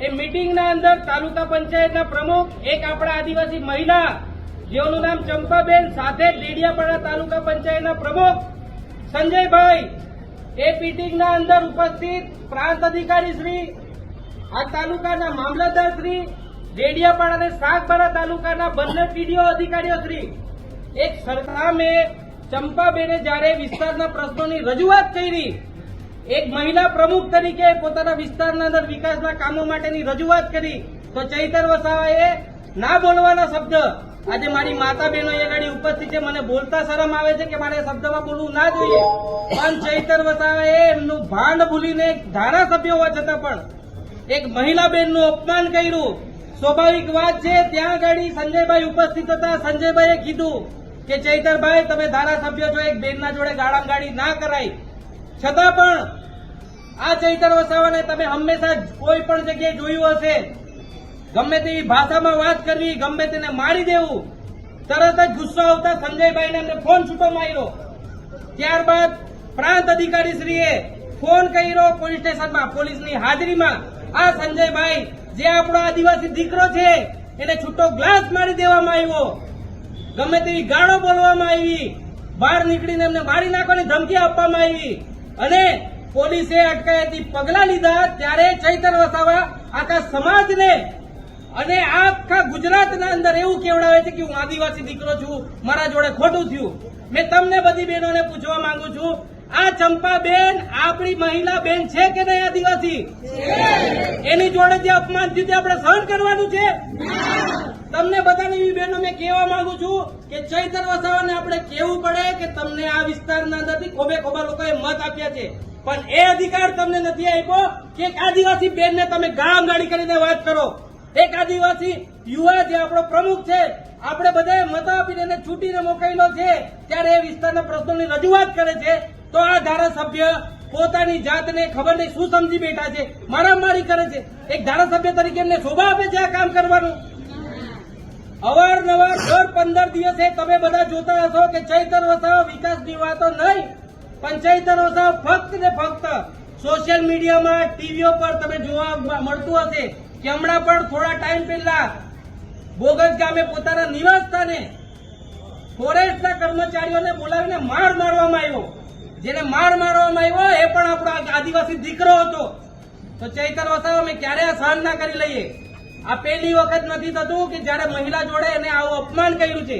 એ મીટિંગના અંદર તાલુકા પંચાયતના પ્રમુખ એક આપણા આદિવાસી મહિલા જેઓનું નામ ચંપાબેન સાથે જ ડેડિયાપાડા તાલુકા પંચાયતના પ્રમુખ સંજયભાઈ એ મીટિંગના અંદર ઉપસ્થિત પ્રાંત અધિકારી શ્રી, આ તાલુકાના મામલતદાર શ્રી, ડેડિયાપાડા અને સાગબારા તાલુકાના બંને ટીડીઓ અધિકારીઓ શ્રી એક સરકામે ચંપાબેને જ્યારે વિસ્તારના પ્રશ્નોની રજૂઆત કરી, એક મહિલા પ્રમુખ તરીકે પોતાના વિસ્તારના અંદર વિકાસના કામો માટેની રજૂઆત કરી, તો ચૈતર વસાવાએ ના બોલવાના શબ્દ આજે મારી માતા બહેનો એ ગાડી ઉપસ્થિત છે, મને બોલતા શરમ આવે છે કે મારે શબ્દમાં બોલવું ના જોઈએ, પણ ચૈતર વસાવાએ એમનું ભાન ભૂલીને ધારાસભ્ય હોવા છતાં પણ એક મહિલા બહેનનું અપમાન કર્યું. સ્વાભાવિક વાત છે, ત્યાં ગાડી સંજયભાઈ ઉપસ્થિત હતા. સંજયભાઈએ કીધું કે ચૈતરભાઈ તમે ધારાસભ્ય છો, એક બેનના જોડે ગાળાગાળી ના કરાય. છતાં પણ આ ચૈતર વસાવાને તમે હંમેશા કોઈ પણ જગ્યાએ જોયું હશે, ગમે તેવી ભાષામાં વાત કરવી, ગમે તેને મારી દેવું, તરત જ ગુસ્સો આવતા સંજયભાઈને એમને ફોન છૂટો માર્યો. ત્યારબાદ પ્રાંત અધિકારીશ્રીએ ફોન કર્યો પોલીસ સ્ટેશનમાં, પોલીસની હાજરીમાં આ સંજયભાઈ જે આપણો આદિવાસી દીકરો છે એને છૂટો ગ્લાસ મારી દેવામાં આવ્યો, ગમે તેવી ગાળો બોલવામાં આવી, બહાર નીકળીને એમને મારી નાખવાની ધમકી આપવામાં આવી અને પોલીસે અટકાયતી પગલા લીધા. ત્યારે ચૈતર વસાવા આખા સમાજને અને આખા ગુજરાતના અંદર એવું કહેવડાવે છે કે હું આદિવાસી દીકરો છું, મારા જોડે ખોટું થયું. મેં તમને બધી બહેનોને પૂછવા માંગુ છું, આ ચંપાબેન આપણી મહિલા બેન છે કે નહીં આદિવાસી? એની જોડે જે અપમાન થયું તે આપણે સહન કરવાનું છે? તમને બધાની એવી બહેનો મેં કહેવા માંગુ છું કે ચૈતર વસાવાને આપણે કહેવું પડે કે તમને આ વિસ્તારના અંદરથી ખોબે ખોબા લોકોએ મત આપ્યા છે, પણ એ અધિકાર તમને નથી આપ્યો કે એક આદિવાસી બેનને તમે ગાળાગાળી કરીને વાત કરો. એક આદિવાસી યુવા જે આપણો પ્રમુખ છે, આપણે બધાએ મત આપીને એને છૂટીને મોકલેલો છે, ત્યારે એ વિસ્તારના પ્રશ્નોની રજૂઆત કરે છે, તો આ ધારાસભ્ય પોતાની જાતને ખબર નહીં શું સમજી બેઠા છે, મારામારી કરે છે. એક ધારાસભ્ય તરીકે એમને શોભા આપે છે આ કામ કરવાનું? અવારનવાર દર 15 દિવસે તમે બધા જોતા હશો કે ચૈતર વસાવા વિકાસની વાતો નહીં, પણ ચૈતર વસાવા ફક્ત ને ફક્ત સોશિયલ મીડિયામાં, ટીવીઓ પર તમે જોવા મળતું હશે કે હમણાં પણ થોડા ટાઈમ પહેલા બોગસ ગામે પોતાના નિવાસ સ્થાને ફોરેસ્ટના કર્મચારીઓને બોલાવીને માર મારવામાં આવ્યો. જેને માર મારવામાં આવ્યો એ પણ આપણો આદિવાસી દીકરો હતો. તો ચૈતર વસાવા અમે ક્યારે આ સહન ના કરી લઈએ. આ પહેલી વખત નથી થતું કે જયારે મહિલા જોડે એને આવું અપમાન કર્યું છે.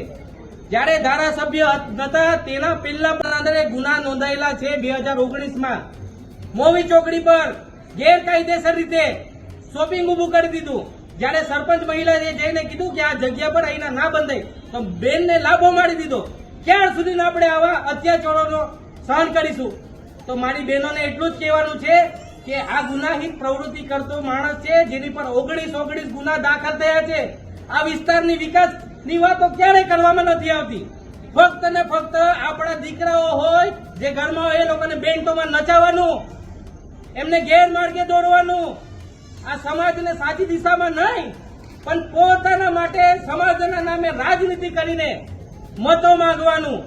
જયારે ધારાસભ્ય હતા તેના પહેલા પણ અંદર ગુના નોંધાયેલા છે 2019માં. મોવી ચોકડી પર ગેરકાયદેસર રીતે શોપિંગ ઉભું કરી દીધું. જયારે સરપંચ મહિલાએ જઈને કીધું કે આ જગ્યા પર અહીંના ના બંધાય, તો બેનને લાભો મારી દીધો. ક્યાર સુધી આપણે આવા અત્યાચારોનો સહન કરીશું? તો મારી બહેનોને એટલું જ કહેવાનું છે કે આ ગુનાહિત પ્રવૃત્તિ કરતો માણસ છે, જેની પર 19 ગુના દાખલ થયા છે. આ વિસ્તારની વિકાસની વાતો ક્યારેય કરવામાં નથી આવતી. ફક્ત ને ફક્ત આપણા દીકરાઓ હોય જે ઘરમાં હોય એ લોકોને બેન્ટોમાં નચાવવાનું, એમને ગેરમાર્ગે દોરવાનું, આ સમાજને સાચી દિશામાં નહીં પણ પોતાના માટે સમાજના નામે રાજનીતિ કરીને મતો માંગવાનું.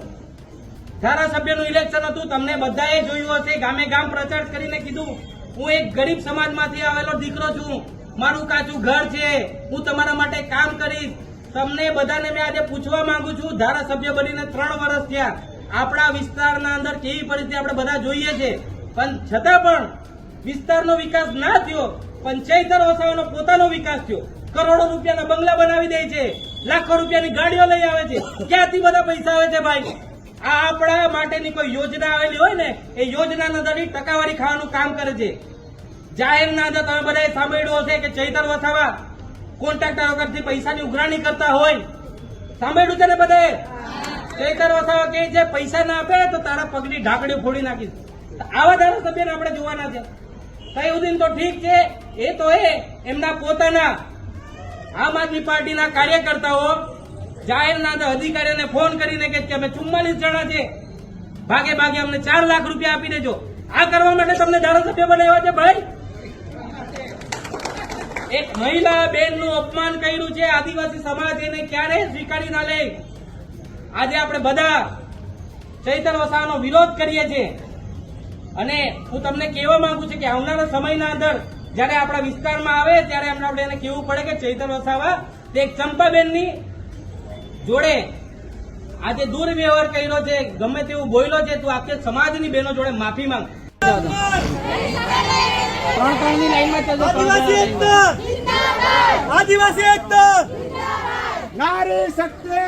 ધારાસભ્યનું ઇલેક્શન હતું, તમને બધાએ જોયું હશે, ગામે ગામ પ્રચાર કરીને કીધું હું એક ગરીબ સમાજમાંથી આવેલો દીકરો છું, મારું કાચું ઘર છે, હું તમારા માટે કામ કરીશ. તમને બધાને મેં આજે પૂછવા માંગુ છું, ધારાસભ્ય બનીને 3 વર્ષ થયા, આપણા વિસ્તારના અંદર કેવી પરિસ્થિતિ આપણે બધા જોઈએ છે, પણ છતાં પણ વિસ્તારનો વિકાસ ના થયો. પણ ચૈતર વસાવાનો પોતાનો વિકાસ થયો. કરોડો રૂપિયાના બંગલા બનાવી દે છે, લાખો રૂપિયાની ગાડીઓ લઈ આવે છે. ક્યાંથી બધા પૈસા આવે છે ભાઈ? આ આપણા માટેની કોઈ યોજના આવેલી હોય ને, એ યોજનાના અંદર ટકાવારી ખાવાનું કામ કરે છે. જાહેરના અંદર તમે બધાએ સાંભળ્યું હશે કે ચૈતર વસાવા કોન્ટ્રાક્ટર વગરથી પૈસાની ઉઘરાણી કરતા હોય. સાંભળ્યું છે ને બધાએ? ચૈતર વસાવા કહે છે પૈસા ના આપે તો તારા પગની ઢાંકડીઓ ફોડી નાખીશ. આવા ધારાસભ્યને આપણે જોવાના છે. સહયુદ્દીન તો ઠીક છે, એ તો એમના પોતાના આમ આદમી પાર્ટીના કાર્યકર્તાઓ જાહેરના અધિકારીઓને ફોન કરીને કે અમે 44 જણા છે, ભાગે ભાગે અમને 4 લાખ રૂપિયા આપી દેજો. આ કરવા માટે તમને ધારાસભ્ય બનાવ્યા છે ભાઈ? એક મહિલા બેનનું અપમાન કર્યું છે આદિવાસી સમાજ, એને ક્યારેય સ્વીકારી ના લે. આજે આપણે બધા ચૈતર વસાવાનો વિરોધ કરીએ છીએ અને હું તમને કહેવા માંગુ છું કે આવનારા સમયના અંદર જયારે આપણા વિસ્તારમાં આવે ત્યારે એમને આપણે એને કહેવું પડે કે ચૈતર વસાવા તે એક ચંપાબેનની જોડે આજે દુર્વ્યવહાર કર્યો છે, ગમે તેવું બોલ્યો છે, તું આખી સમાજની બહેનો જોડે માફી માંગ. ત્રણની લાઈનમાં ચાલજો. આદિવાસી એકતા, નારી શક્તિ.